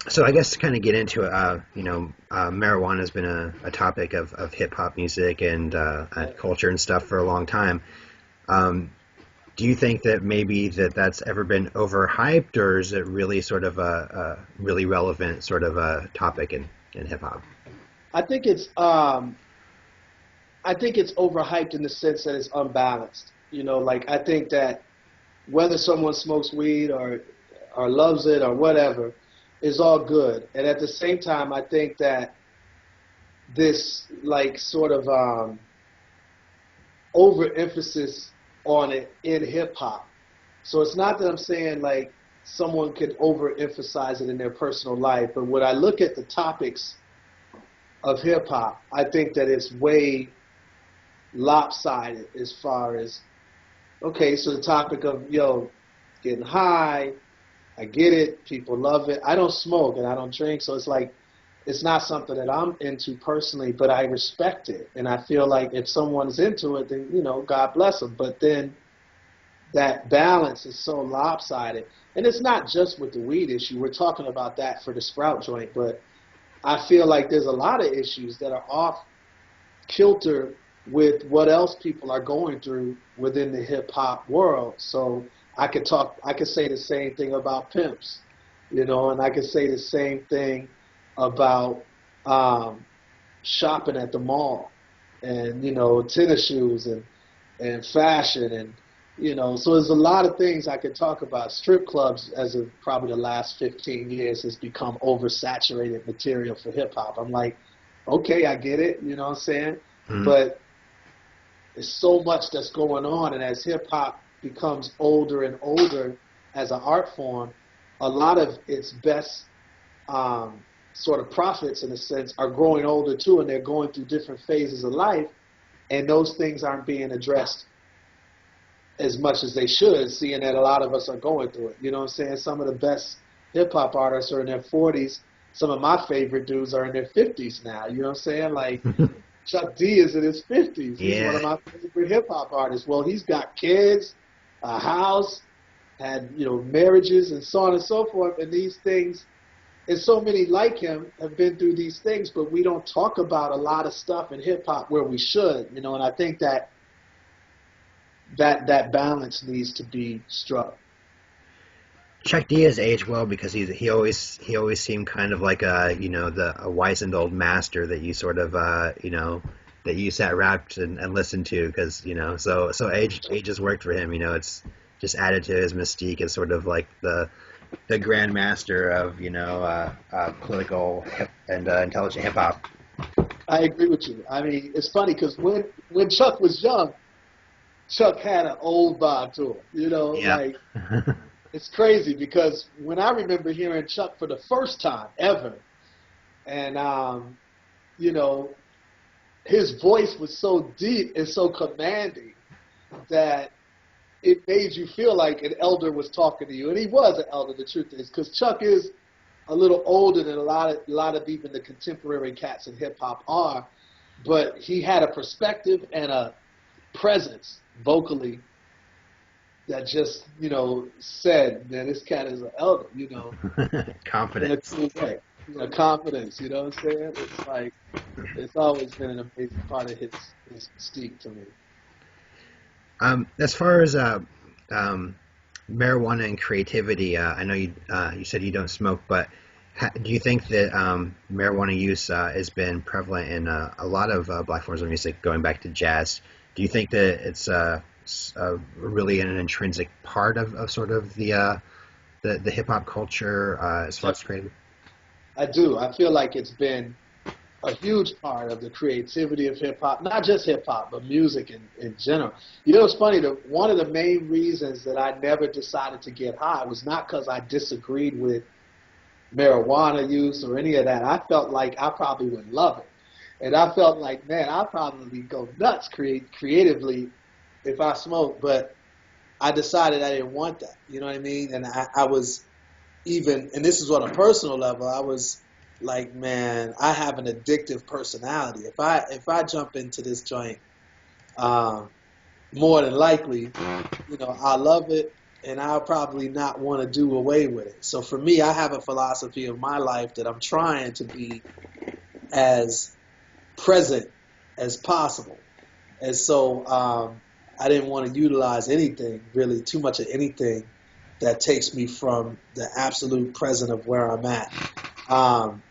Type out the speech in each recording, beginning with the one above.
So I guess to kind of get into it, marijuana has been a topic of hip hop music and culture and stuff for a long time. Um, do you think that maybe that's ever been overhyped, or is it really sort of a really relevant sort of a topic in hip hop? I think it's um, I think it's overhyped in the sense that it's unbalanced. Like I think that whether someone smokes weed or loves it or whatever is all good. And at the same time, I think that this like sort of overemphasis on it in hip hop. So it's not that I'm saying like someone could overemphasize it in their personal life, but when I look at the topics of hip hop, I think that it's way lopsided as far as okay, so the topic of getting high, I get it, people love it. I don't smoke and I don't drink, so it's like it's not something that I'm into personally, but I respect it, and I feel like if someone's into it, then God bless them. But then that balance is so lopsided, and it's not just with the weed issue. We're talking about that for the Sprout joint, but I feel like there's a lot of issues that are off kilter with what else people are going through within the hip hop world. So I could say the same thing about pimps, and I could say the same thing about um, shopping at the mall, and tennis shoes and fashion and so there's a lot of things I could talk about. Strip clubs, as of probably the last 15 years, has become oversaturated material for hip hop. I'm like, okay, I get it, you know what I'm saying? Mhm. But there's so much that's going on, and as hip hop becomes older and older as an art form, a lot of its best um, sort of prophets, in a sense, are growing older too, and they're going through different phases of life, and those things aren't being addressed as much as they should, seeing that a lot of us are going through it. You know what I'm saying? Some of the best hip hop artists are in their 40s. Some of my favorite dudes are in their 50s now. You know what I'm saying? Like Chuck D is in his 50s. He's one Yeah, of my favorite hip hop artists. Well, he's got kids, a house, had marriages, and so on and so forth. And these things, and so many like him have been through these things, but we don't talk about a lot of stuff in hip hop where we should. And I think that balance needs to be struck. Chuck D has aged well because he always seemed kind of like a wizened old master that you sort of that you sat wrapped and listened to because so age has worked for him. It's just added to his mystique as sort of like the grand master of political hip and intelligent hip hop. I agree with you. I mean, it's funny because when Chuck was young, Chuck had an old vibe to him. Yeah. Like it's crazy because when I remember hearing Chuck for the first time ever, and you know, his voice was so deep and so commanding that it made you feel like an elder was talking to you, and he was an elder. The truth is, because Chuck is a little older than a lot of even the contemporary cats in hip hop are, but he had a perspective and a presence vocally that just said, "Man, this cat is an elder," in a Confidence. cool way, confidence. You know what I'm saying? It's like it's always been an amazing part of his mystique to me. As far as um, marijuana and creativity, I know you said you don't smoke, but do you think that marijuana use has been prevalent in a lot of black forms of music, going back to jazz? Do you think that it's really an intrinsic part of sort of the hip hop culture as far as creative? I do. I feel like it's been a huge part of the creativity of hip hop, not just hip hop, but music in general. It's funny that one of the main reasons that I never decided to get high was not because I disagreed with marijuana use or any of that. I felt like I probably would love it. And I felt like, man, I'd probably go nuts creatively if I smoked, but I decided I didn't want that. You know what I mean? And I was even, and this is on a personal level, I was like, man, I have an addictive personality. If I jump into this joint, um, more than likely, I love it, and I'll probably not want to do away with it. So for me, I have a philosophy of my life that I'm trying to be as present as possible. And so I didn't want to utilize anything, really, too much of anything that takes me from the absolute present of where I'm at. Um,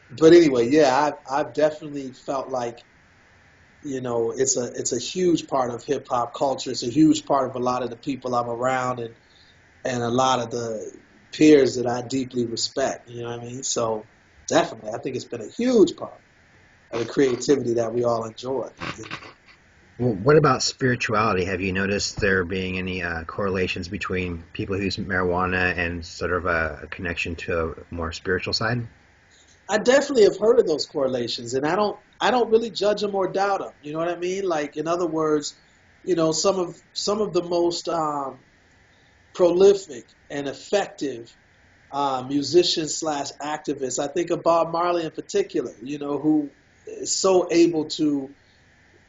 but anyway, yeah, I've definitely felt like, it's a huge part of hip hop culture. It's a huge part of a lot of the people I'm around, and a lot of the peers that I deeply respect. You know what I mean? So definitely, I think it's been a huge part of the creativity that we all enjoy. Well, what about spirituality? Have you noticed there being any correlations between people who use marijuana and sort of a connection to a more spiritual side? I definitely have heard of those correlations, and I don't really judge them or doubt them. You know what I mean? Like, in other words, some of the most prolific and effective musicians slash activists. I think of Bob Marley in particular. Who is so able to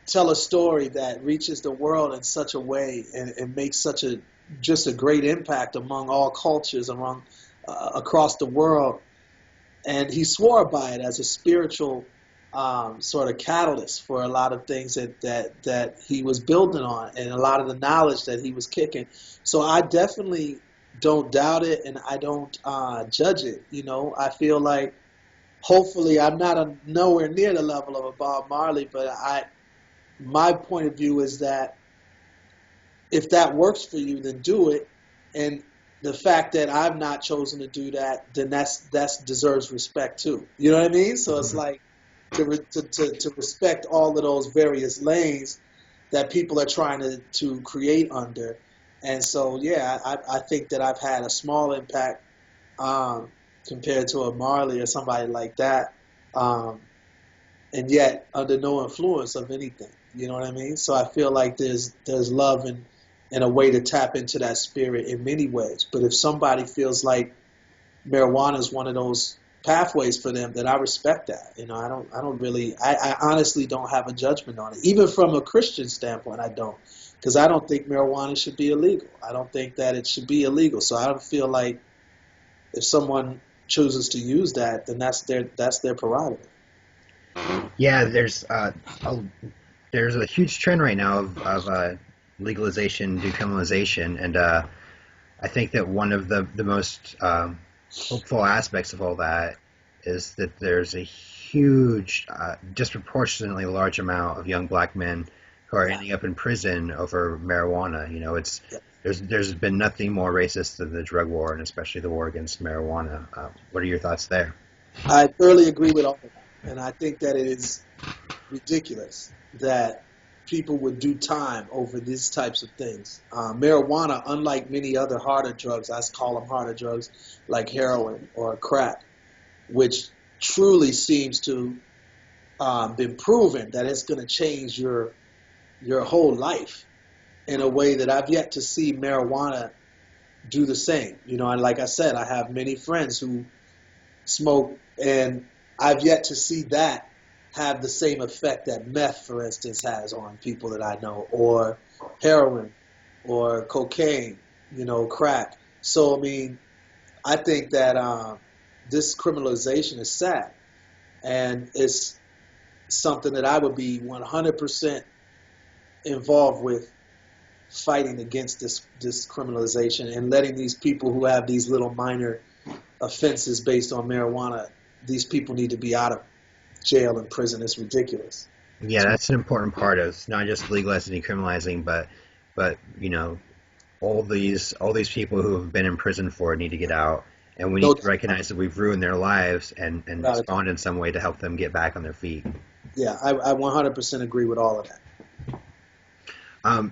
tell a story that reaches the world in such a way, and makes such a just a great impact among all cultures, among across the world. And he swore by it as a spiritual sort of catalyst for a lot of things that he was building on, and a lot of the knowledge that he was kicking. So I definitely don't doubt it, and I don't judge it. I feel like hopefully I'm not nowhere near the level of a Bob Marley, but my point of view is that if that works for you, then do it. And the fact that I've not chosen to do that, then that's deserves respect too. You know what I mean? So it's Mhm. like to respect all of those various lanes that people are trying to create under. And so yeah, I think that I've had a small impact um, compared to a Marley or somebody like that. Um, and yet under no influence of anything. You know what I mean? So I feel like there's love and a way to tap into that spirit in many ways. But if somebody feels like marijuana is one of those pathways for them, then I respect that. I don't really I honestly don't have a judgment on it. Even from a Christian standpoint, I don't. Because I don't think marijuana should be illegal. I don't think that it should be illegal. So I don't feel like if someone chooses to use that, then that's their prerogative. Yeah, there's a huge trend right now of legalization, decriminalization, and I think that one of the most hopeful aspects of all that is that there's a huge, disproportionately large amount of young black men who are Yeah. ending up in prison over marijuana. It's Yeah. there's been nothing more racist than the drug war, and especially the war against marijuana. What are your thoughts there? I thoroughly agree with all of that. And I think that it is ridiculous that people would do time over these types of things. Marijuana, unlike many other harder drugs, I call them harder drugs, like heroin or crack, which truly seems to been proven that it's going to change your whole life in a way that I've yet to see marijuana do the same. And like I said, I have many friends who smoke, and I've yet to see that have the same effect that meth, for instance, has on people that I know, or heroin, or cocaine, crack. So I mean, I think that this criminalization is sad, and it's something that I would be 100% involved with fighting against this criminalization and letting these people who have these little minor offenses based on marijuana, these people need to be out of jail and prison. It's ridiculous. Yeah, that's an important part of not just legalizing and decriminalizing, but all these people who have been in prison for it need to get out, and we No need to doubt recognize that we've ruined their lives and about it. respond in some way to help them get back on their feet. Yeah, I 100% agree with all of that.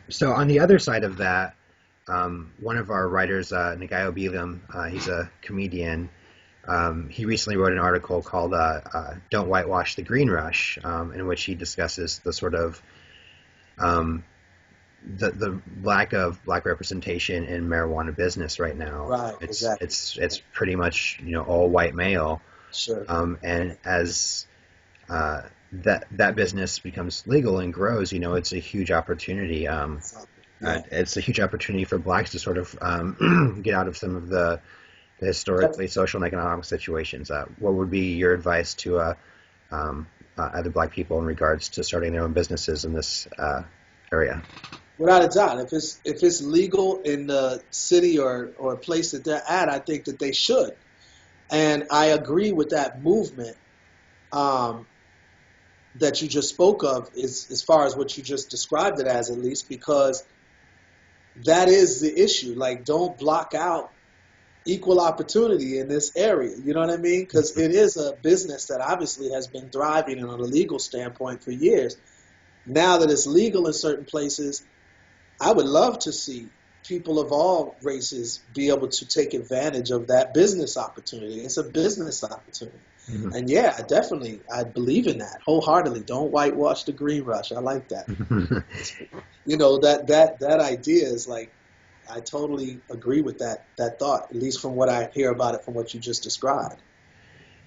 So on the other side of that, one of our writers, Nagayo Bilam, he's a comedian. He recently wrote an article called "Don't Whitewash the Green Rush," in which he discusses the sort of um, the lack of black representation in marijuana business right now. Right, It's exactly. it's it's pretty much all white male, Sure. and as that business becomes legal and grows, it's a huge opportunity. Yeah. it's a huge opportunity for blacks to sort of get out of some of the historically social and economic situations. What would be your advice to other black people in regards to starting their own businesses in this area? Without a doubt, if it's legal in the city or a place that they're at, I think that they should. And I agree with that movement um, that you just spoke of, is as far as what you just described it as, at least, because that is the issue. Like, don't block out equal opportunity in this area. You know what I mean? Because it is a business that obviously has been thriving on a legal standpoint for years. Now that it's legal in certain places, I would love to see people of all races be able to take advantage of that business opportunity. It's a business opportunity. Mhm. And yeah, I believe in that wholeheartedly. Don't whitewash the green rush. I like that. That idea is like, I totally agree with that thought, at least from what I hear about it from what you just described.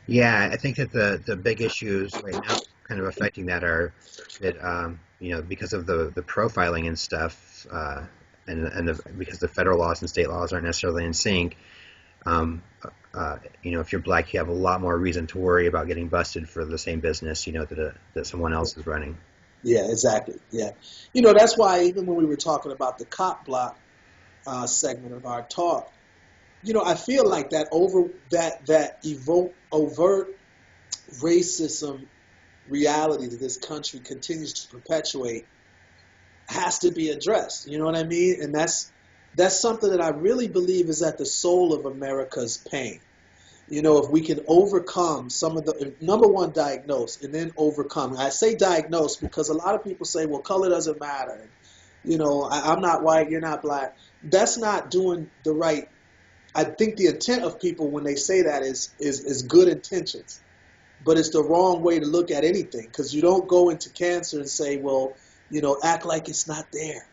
Yeah, I think that the big issues right now kind of affecting that are that because of the profiling and stuff, because the federal laws and state laws aren't necessarily in sync. Um, if you're black, you have a lot more reason to worry about getting busted for the same business, that someone else is running. Yeah, exactly. Yeah. That's why even when we were talking about the cop block segment of our talk, I feel like that overt racism reality that this country continues to perpetuate has to be addressed. You know what I mean? And that's something that I really believe is at the soul of America's pain. If we can overcome some of the number one, diagnose and then overcome. I say diagnose because a lot of people say, well, color doesn't matter. I'm not white, you're not black. That's not doing the right. I think the intent of people when they say that is good intentions, but it's the wrong way to look at anything, because you don't go into cancer and say, well, act like it's not there.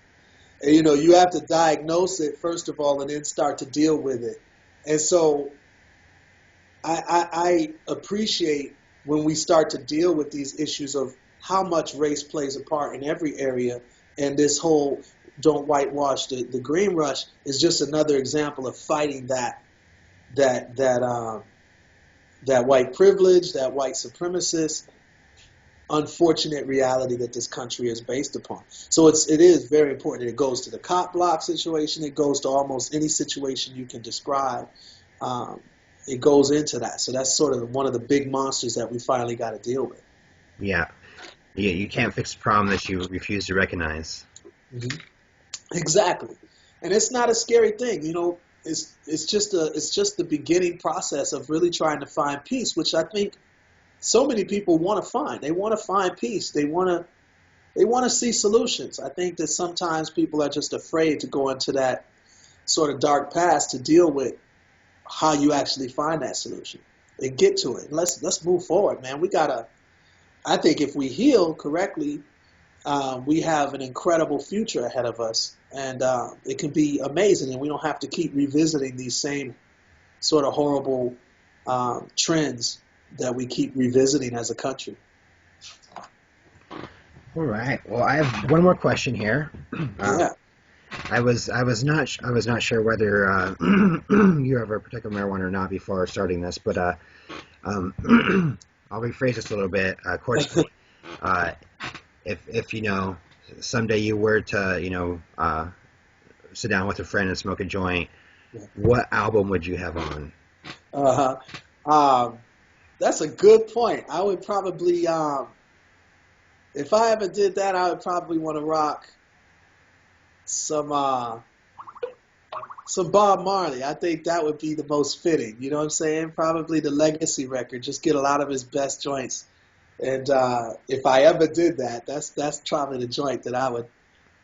And, you have to diagnose it first of all and then start to deal with it. And so I appreciate when we start to deal with these issues of how much race plays a part in every area, and this whole don't whitewash the green rush is just another example of fighting that that um, that white privilege, that white supremacist unfortunate reality that this country is based upon. So it is very important. It goes to the cop block situation. It goes to almost any situation you can describe. Um, it goes into that. So that's sort of one of the big monsters that we finally got to deal with. Yeah, you can't fix a problem that you refuse to recognize. Mm-hmm. Exactly, and it's not a scary thing. It's just the beginning process of really trying to find peace, which I think so many people want to find. They want to find peace. They want to see solutions. I think that sometimes people are just afraid to go into that sort of dark past to deal with how you actually find that solution and get to it. Let's move forward, man. We gotta. I think if we heal correctly, we have an incredible future ahead of us, and it can be amazing. And we don't have to keep revisiting these same sort of horrible trends that we keep revisiting as a country. All right. Well, I have one more question here. Um, Yeah. I was not sure whether you ever partook of marijuana or not before starting this, but I'll rephrase this a little bit. Accordingly, uh, if someday you were to sit down with a friend and smoke a joint, what album would you have on? Uh-huh. Um, that's a good point. I would probably, if I ever did that, I would probably want to rock some uh, some Bob Marley. I think that would be the most fitting. You know what I'm saying? Probably the Legacy record. Just get a lot of his best joints. And if I ever did that, that's probably the joint that I would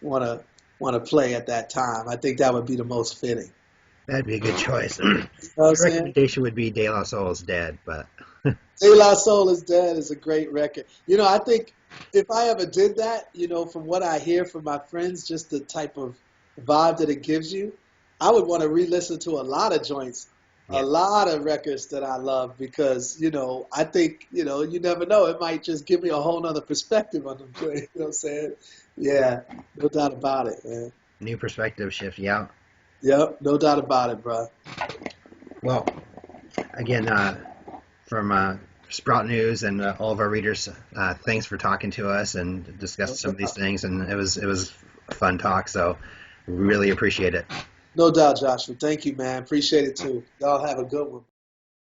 want to want to play at that time. I think that would be the most fitting. That'd be a good choice. You know what I'm My saying? recommendation would be De La Soul's Dead, but De La Soul is Dead is a great record. I think if I ever did that, from what I hear from my friends, just the type of vibe that it gives you, I would want to re-listen to a lot of joints, a yeah, lot of records that I love because, I think, you never know. It might just give me a whole nother perspective on them. You know what I'm saying? Yeah, no doubt about it, man. New perspective shift. Yeah. Yep, no doubt about it, bro. Well, again, from Sprout News and all of our readers, thanks for talking to us and No discussing some of these doubt. things. And it was a fun talk. So really appreciate it. No doubt, Joshua. Thank you, man. Appreciate it too. Y'all have a good one.